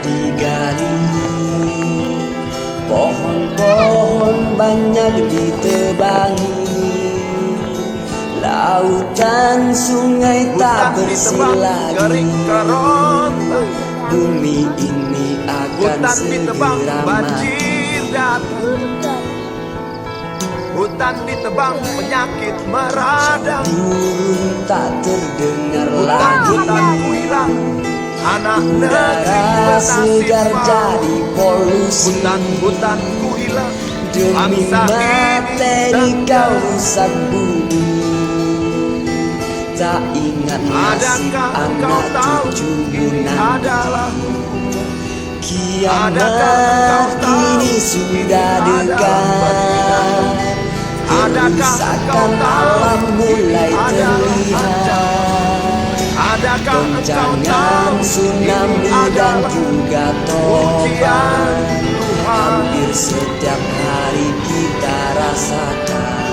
digali, pohon-pohon banyak ditebangi, lautan sungai tak bersih lagi. Bumi ini akan segera mati. Hutan ditebang, penyakit meradang. Burung tak terdengar lagi. Hutan-hutanku hilang, anak negeri Udara segar bersih. jadi polusi. Hutan-hutanku hilang, Demi bangsa materi ini kau rusak bumi. Tak ingat nasib Adakah engkau anak tahu cucumu ini nanti. adalah Kiamat kini sudah dekat. Kerusakan alam mulai terlihat. Goncangan tsunami dan juga topan hampir setiap hari kita rasakan.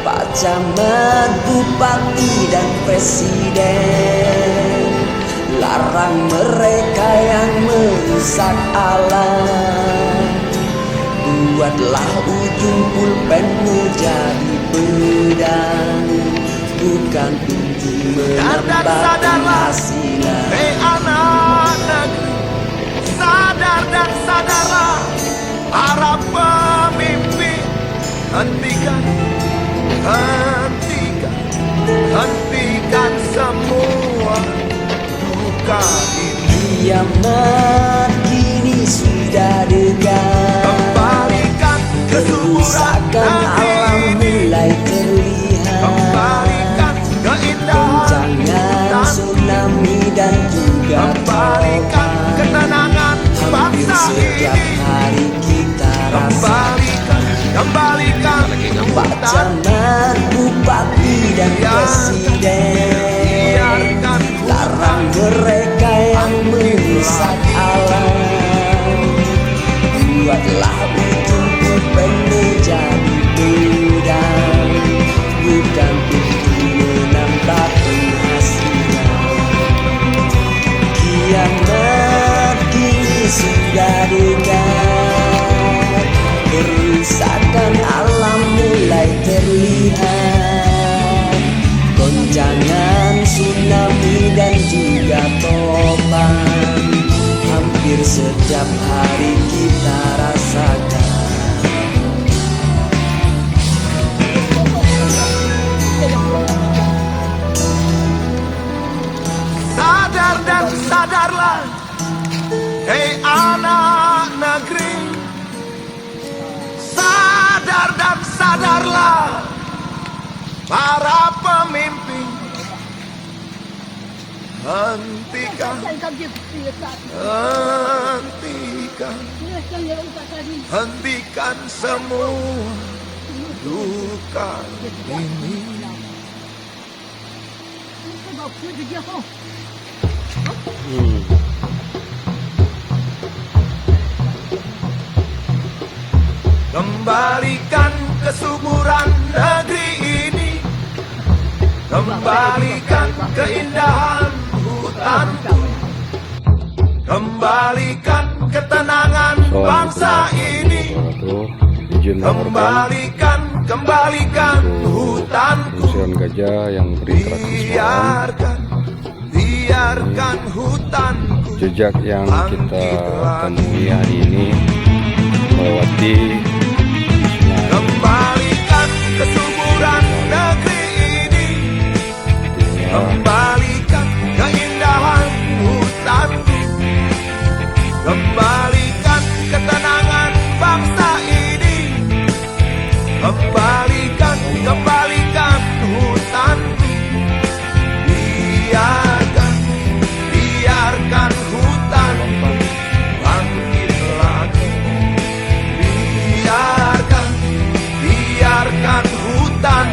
Pak Camat, Bupati dan Presiden larang mereka yang merusak alam. Buatlah ujung pulpenmu jadi pedang, bukan untuk menambah penghasilan. Hei anak negeri, sadar dan sadarlah. Para pemimpin, hentikan semua duka ini. Kiamat kini sudah dekat. Kembalikan Kerusakan alam mulai terlihat. Kembalikan keindahan Goncangan tsunami dan juga Kembalikan topan ketenangan hampir bangsa setiap ini. hari kita rasakan. Kembalikan Pak Camat, Bupati dan Presiden larang mereka yang merusak alam. Buatlah ujung pulpenmu jadi pedang, bukan untuk menambah penghasilan. Kiamat kini sudah dekat. Kerusakan alam mulai terlihat. Goncangan tsunami dan juga topan hampir setiap hari kita rasakan. Sadar dan sadarlah, hei anak negeri. Sadar dan sadarlah, para pemimpin. Hentikan semua duka ini. Kembalikan kesuburan negeri ini. Kembalikan keindahan hutanku. Kembalikan ketenangan bangsa ini. Kembalikan hutanku. Gajah yang berinteraksi biarkan hutanku. Jejak yang kita temui hari ini melewati Kembalikan kesuburan negeri ini. Kembalikan keindahan hutanku. Kembalikan ketenangan bangsa ini. Kembalikan hutanku. Biarkan hutan bangkit lagi. Biarkan hutan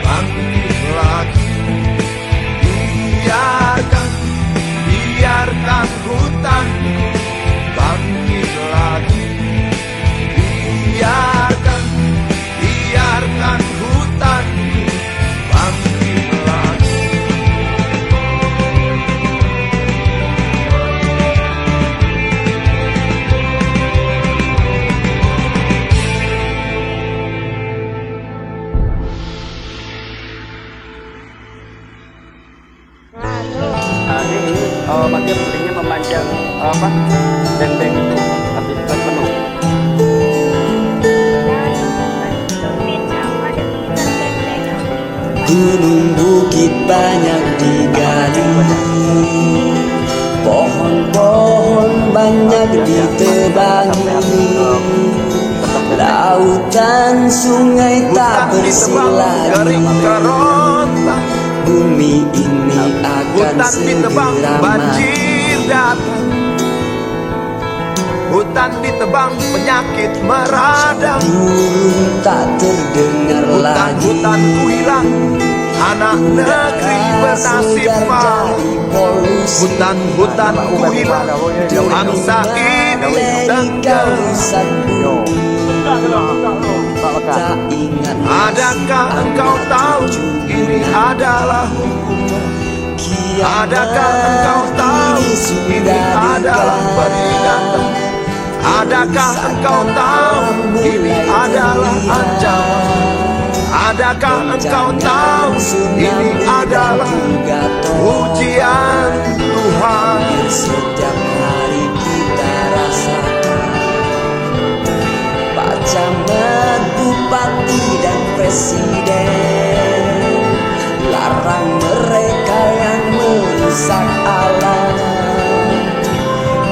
bangkit lagi. kemanjang apa beng-beng itu habis penuh. Gunung bukit banyak digali, pohon-pohon banyak ditebangi, lautan sungai tak bersih lagi. Bumi ini akan Hutan ditebang, segera banjir mati. datang. Hutan ditebang, penyakit meradang. Burung tak terdengar lagi. Hutan-hutanku hilang, anak negeri bernasib malang. Hutan-hutanku hilang, bangsa ini tenggelam. Tak ingat Adakah engkau tahu ini adalah hukuman? Adakah engkau tahu ini adalah peringatan? Adakah engkau tahu ini adalah ancaman? Adakah engkau tahu ini adalah ujian Tuhan? setiap hari kita rasakan. Pak Camat, Bupati dan Presiden larang mereka yang merusak alam.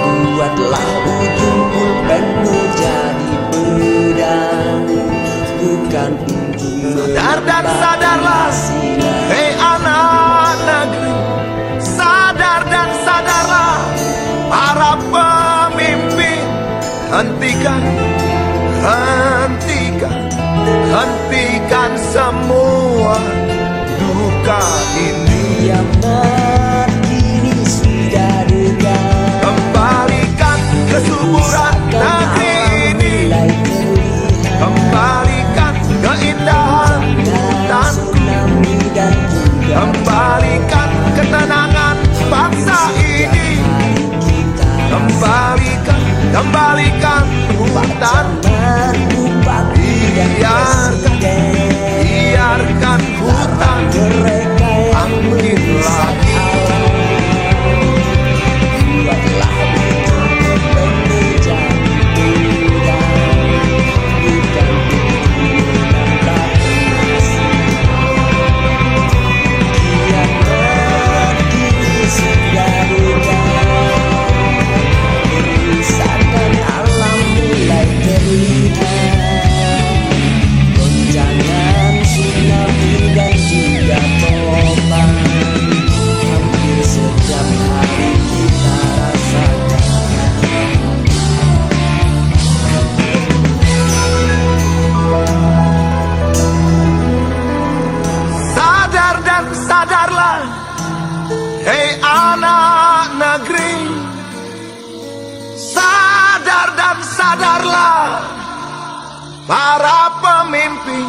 Buatlah ujung pulpen menjadi pedang, bukan untuk Sadar dan sadarlah, hei anak negeri. Sadar dan sadarlah, para pemimpin. Hentikan, hentikan, hentikan semua duka ini. Kiamat kini sudah dekat. Kembalikan kesuburan negeri ini. Mulai terlihat Kembalikan keindahan hutanku. tsunami dan juga Kembalikan ketenangan bangsa ini. Kembalikan, kembalikan hutanku. Bupati dan Presiden Biarkan hutan mereka yang bangkit merusak lagi. alam. Buatlah ujung pulpen menjadi pedang, bukan untuk menambah kiamat kini sudah dekat. Kerusakan alam mulai terlihat. Goncangan tsunami dan juga topan hampir setiap hari kita rasakan. Sadar dan sadarlah, hei anak negeri. Sadar dan sadarlah, para pemimpin.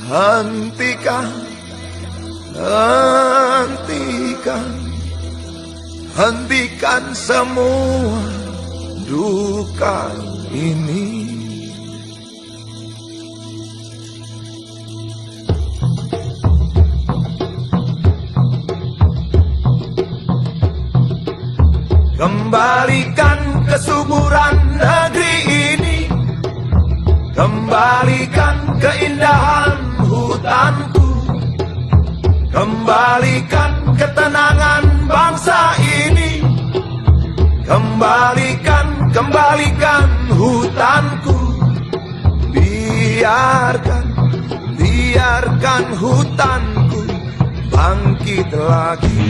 Hentikan, hentikan, hentikan semua duka ini. Kembalikan kesuburan negeri ini. Kembalikan keindahan hutanku. Kembalikan ketenangan bangsa ini. Kembalikan, kembalikan hutanku. Biarkan, biarkan hutanku bangkit lagi.